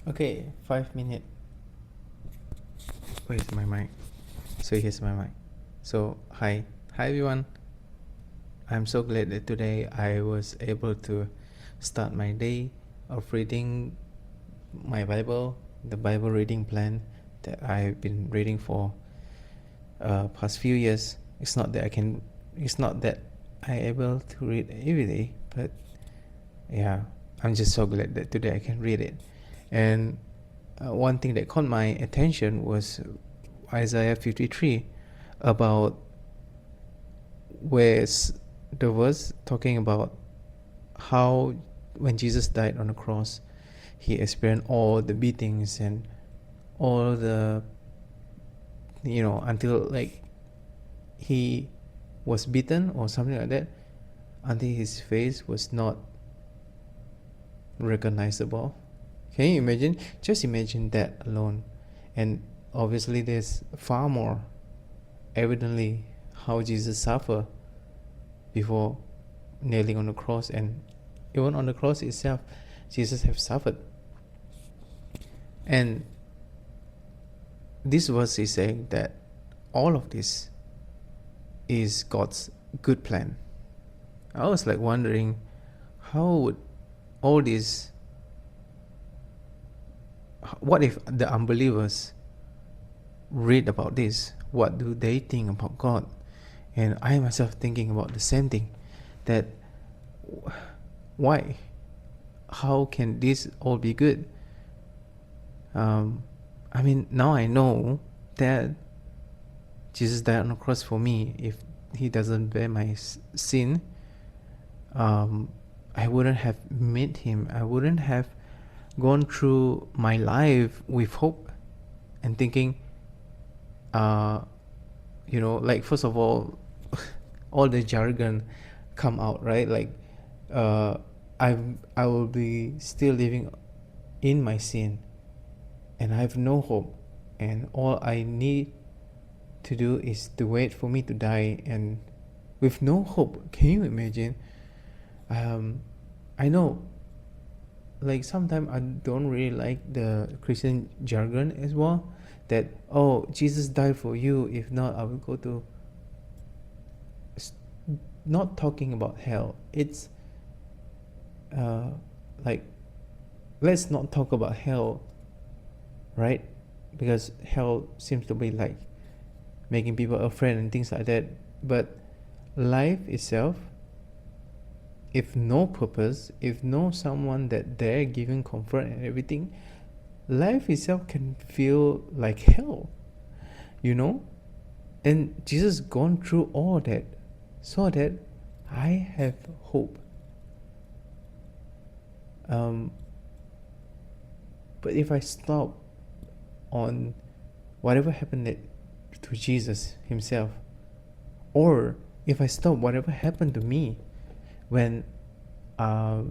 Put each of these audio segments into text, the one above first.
Okay, 5 minutes. Where's my mic? So here's my mic. So hi everyone. I'm so glad that today I was able to start my day of reading my Bible, the Bible reading plan that I've been reading for past few years. It's not that I can. It's not that I able to read every day, but yeah, I'm just so glad that today I can read it. And one thing that caught my attention was Isaiah 53 about where the verse talking about how when Jesus died on the cross, he experienced all the beatings and all the, until like he was beaten or something like that, until his face was not recognizable. Can you imagine? Just imagine that alone. And obviously, there's far more evidently how Jesus suffered before nailing on the cross, and even on the cross itself, Jesus have suffered. And this verse is saying that all of this is God's good plan. I was like wondering, how would all this, what if the unbelievers read about this? What do they think about God? And I myself thinking about the same thing, that why? How can this all be good? I mean, now I know that Jesus died on the cross for me. If he doesn't bear my sin, I wouldn't have met him. I wouldn't have gone through my life with hope and thinking, like first of all the jargon come out, right? Like, I will be still living in my sin, and I have no hope, and all I need to do is to wait for me to die, and with no hope. Can you imagine? I know, like sometimes I don't really like the Christian jargon as well, that oh, Jesus died for you, if not I will go to, not talking about hell. It's like, let's not talk about hell, right? Because hell seems to be like making people afraid and things like that. But life itself, if no purpose, if no someone that they're giving comfort and everything, life itself can feel like hell, you know? And Jesus gone through all that so that I have hope. But if I stop on whatever happened to Jesus himself, or if I stop whatever happened to me when uh,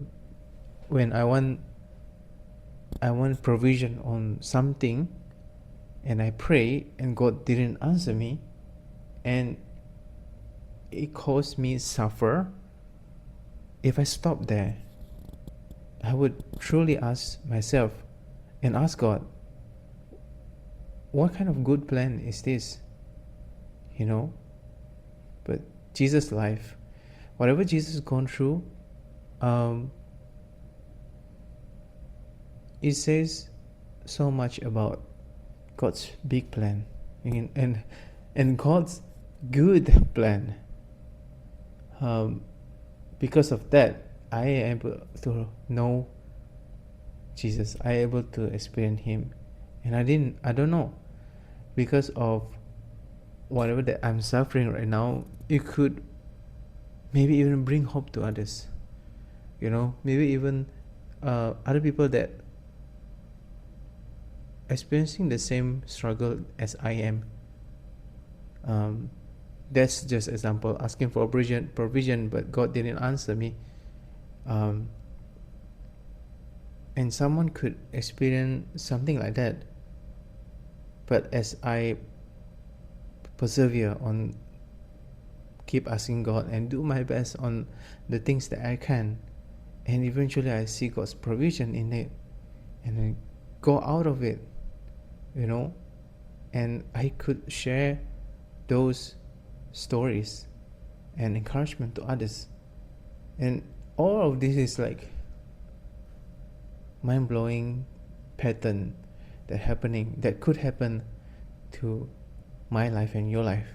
when I want provision on something, and I pray and God didn't answer me, and it caused me suffer. If I stop there, I would truly ask myself and ask God, what kind of good plan is this? You know? But Jesus' life, whatever Jesus gone through, it says so much about God's big plan, and God's good plan. Because of that, I am able to know Jesus. I am able to experience Him, and I don't know, because of whatever that I'm suffering right now, it could maybe even bring hope to others. Maybe even other people that experiencing the same struggle as I am. That's just example, asking for provision, but God didn't answer me. And someone could experience something like that. But as I persevere on, keep asking God and do my best on the things that I can, and eventually I see God's provision in it, and then go out of it, you know, and I could share those stories and encouragement to others. And all of this is like mind-blowing pattern that could happen to my life and your life.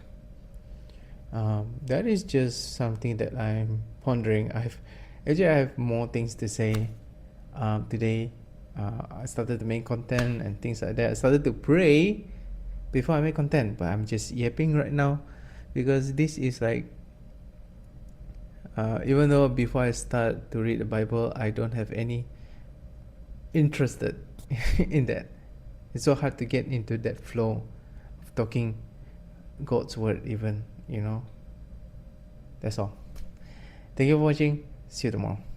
That is just something that I'm pondering. I have more things to say today. I started to make content and things like that. I started to pray before I make content, but I'm just yapping right now because this is like, even though before I start to read the Bible, I don't have any interested in that. It's so hard to get into that flow of talking God's word, even, you know. That's all. Thank you for watching. See you tomorrow.